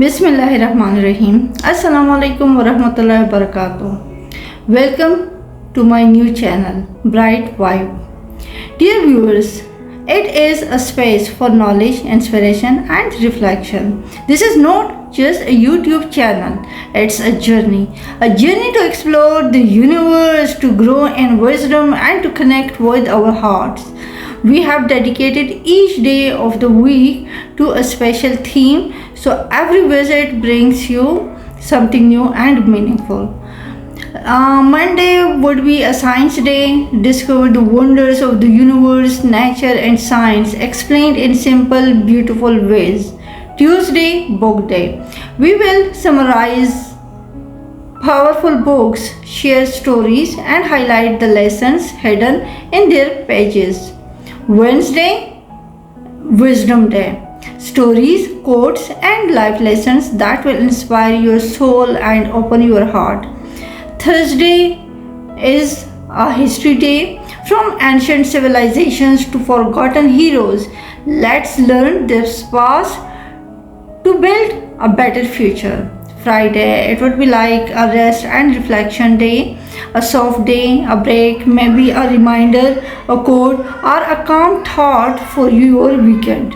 Bismillahirrahmanirrahim. Assalamu alaikum wa rahmatullahi wa barakatuh. Welcome to my new channel, Bright Vibe. Dear viewers, it is a space for knowledge, inspiration, and reflection. This is not just a YouTube channel, it's a journey to explore the universe, to grow in wisdom, and to connect with our hearts. We have dedicated each day of the week to a special theme, so every visit brings you something new and meaningful. Monday would be a science day, discover the wonders of the universe, nature, and science explained in simple, beautiful ways. Tuesday, book day. We will summarize powerful books, share stories, and highlight the lessons hidden in their pages. Wednesday, wisdom day. Stories, quotes, and life lessons that will inspire your soul and open your heart. Thursday is a history day. From ancient civilizations to forgotten heroes, let's learn this past to build a better future. Friday, it would be like a rest and reflection day, a soft day, a break, maybe a reminder, a quote, or a calm thought for your weekend.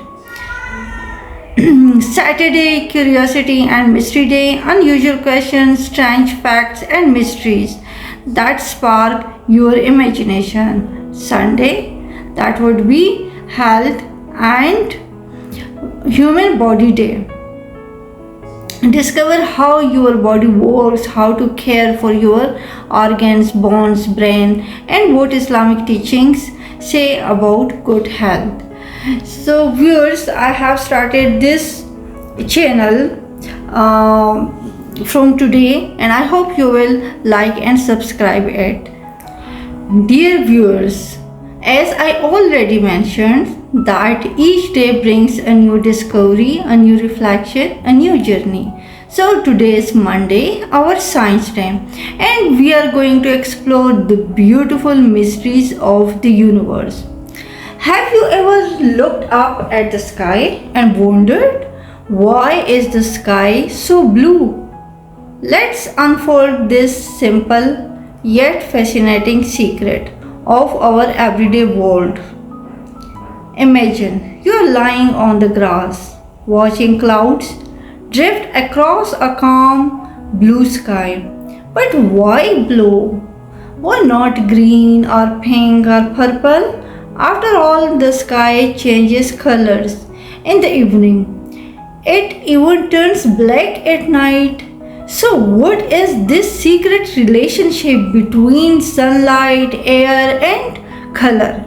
Saturday, curiosity and mystery day, unusual questions, strange facts, and mysteries that spark your imagination. Sunday, that would be health and human body day. Discover how your body works, how to care for your organs, bones, brain, and what Islamic teachings say about good health. So viewers, I have started this channel from today, and I hope you will like and subscribe it. Dear viewers, as I already mentioned, that each day brings a new discovery, a new reflection, a new journey. So today is Monday, our science day, and we are going to explore the beautiful mysteries of the universe. Have you ever looked up at the sky and wondered, why is the sky so blue? Let's unfold this simple yet fascinating secret of our everyday world. Imagine you are lying on the grass, watching clouds drift across a calm blue sky. But why blue? Why not green or pink or purple? After all, the sky changes colors in the evening. It even turns black at night. So what is this secret relationship between sunlight, air, and color?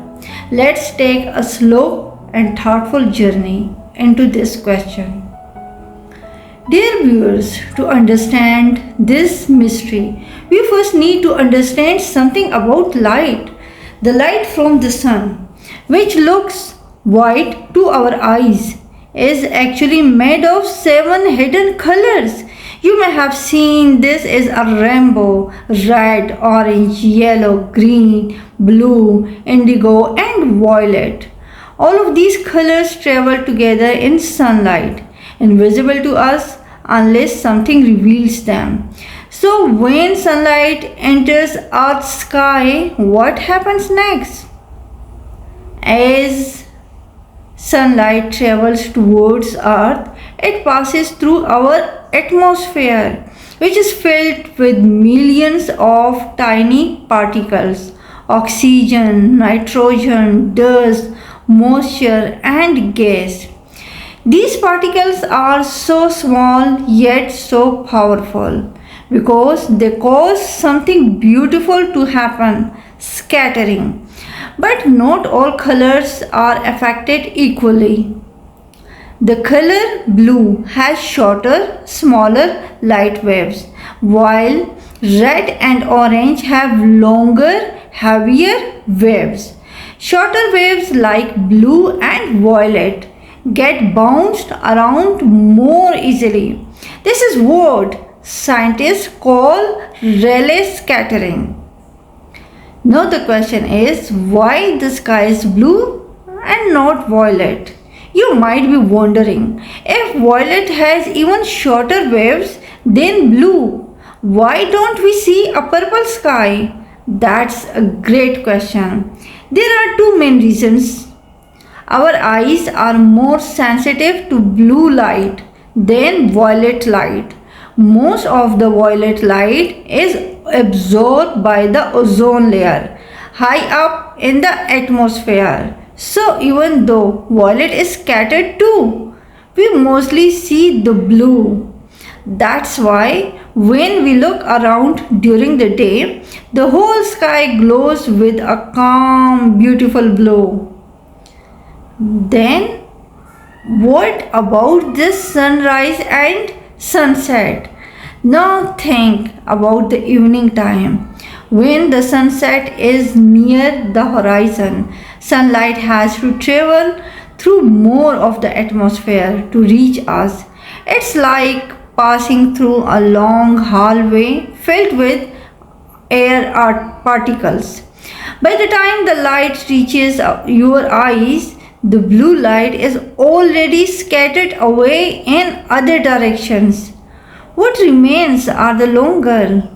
Let's take a slow and thoughtful journey into this question. Dear viewers, to understand this mystery, we first need to understand something about light. The light from the sun, which looks white to our eyes, is actually made of 7 hidden colors. You may have seen this is a rainbow: red, orange, yellow, green, blue, indigo, and violet. All of these colors travel together in sunlight, invisible to us unless something reveals them. So when sunlight enters Earth's sky, what happens next? As sunlight travels towards Earth, it passes through our atmosphere, which is filled with millions of tiny particles: oxygen, nitrogen, dust, moisture, and gas. These particles are so small yet so powerful because they cause something beautiful to happen: scattering. But not all colors are affected equally. The color blue has shorter, smaller light waves, while red and orange have longer, heavier waves. Shorter waves like blue and violet get bounced around more easily. This is what scientists call relay scattering. Now the question is, why the sky is blue and not violet? You might be wondering, if violet has even shorter waves than blue, why don't we see a purple sky? That's a great question. There are two main reasons. Our eyes are more sensitive to blue light than violet light. Most of the violet light is absorbed by the ozone layer high up in the atmosphere. So even though violet is scattered too, we mostly see the blue. That's why when we look around during the day, the whole sky glows with a calm, beautiful blue. Then, what about this sunrise and sunset? Now think about the evening time. When the sunset is near the horizon, sunlight has to travel through more of the atmosphere to reach us. It's like passing through a long hallway filled with air particles. By the time the light reaches your eyes, the blue light is already scattered away in other directions. What remains are the longer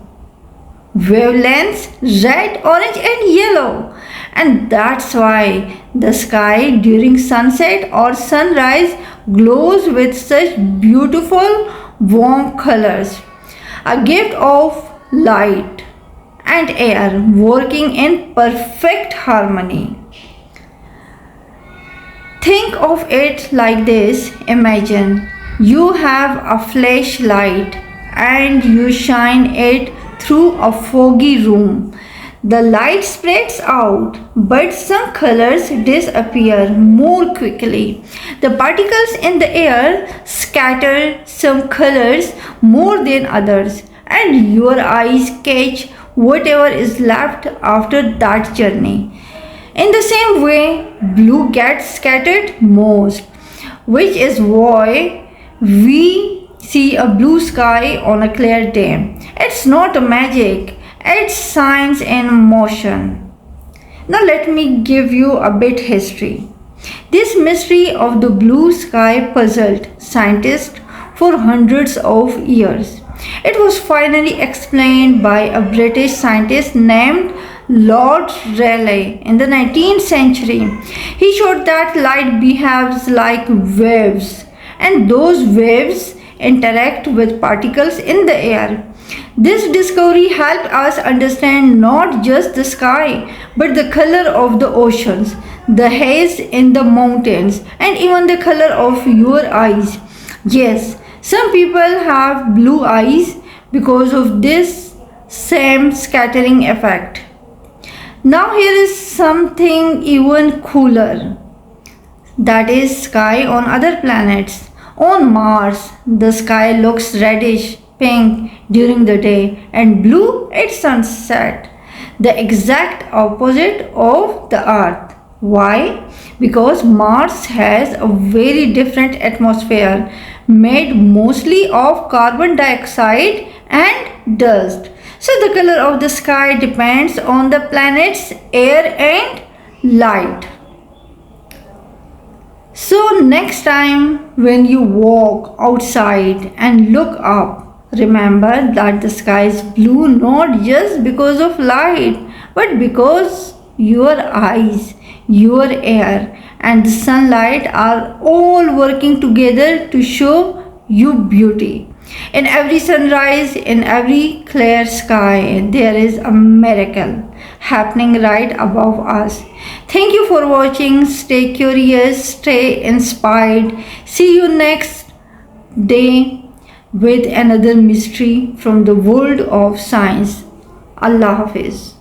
wavelengths, red, orange, and yellow. And that's why the sky during sunset or sunrise glows with such beautiful warm colors. A gift of light and air working in perfect harmony. Think of it like this. Imagine you have a flashlight and you shine it through a foggy room. The light spreads out, but some colors disappear more quickly. The particles in the air scatter some colors more than others, and your eyes catch whatever is left after that journey. In the same way, blue gets scattered most, which is why we see a blue sky on a clear day. It's not a magic, it's science in motion. Now let me give you a bit history. This mystery of the blue sky puzzled scientists for hundreds of years. It was finally explained by a British scientist named Lord Rayleigh in the 19th century. He showed that light behaves like waves, and those waves interact with particles in the air. This discovery helped us understand not just the sky, but the color of the oceans, the haze in the mountains, and even the color of your eyes. Yes, some people have blue eyes because of this same scattering effect. Now here is something even cooler. That is sky on other planets. On Mars, the sky looks reddish pink during the day and blue at sunset. The exact opposite of the Earth. Why? Because Mars has a very different atmosphere made mostly of carbon dioxide and dust. So the color of the sky depends on the planet's air and light. So next time when you walk outside and look up, remember that the sky is blue not just because of light, but because your eyes, your air, and the sunlight are all working together to show you beauty. In every sunrise, in every clear sky, there is a miracle happening right above us. Thank you for watching. Stay curious, stay inspired. See you next day with another mystery from the world of science. Allah Hafiz.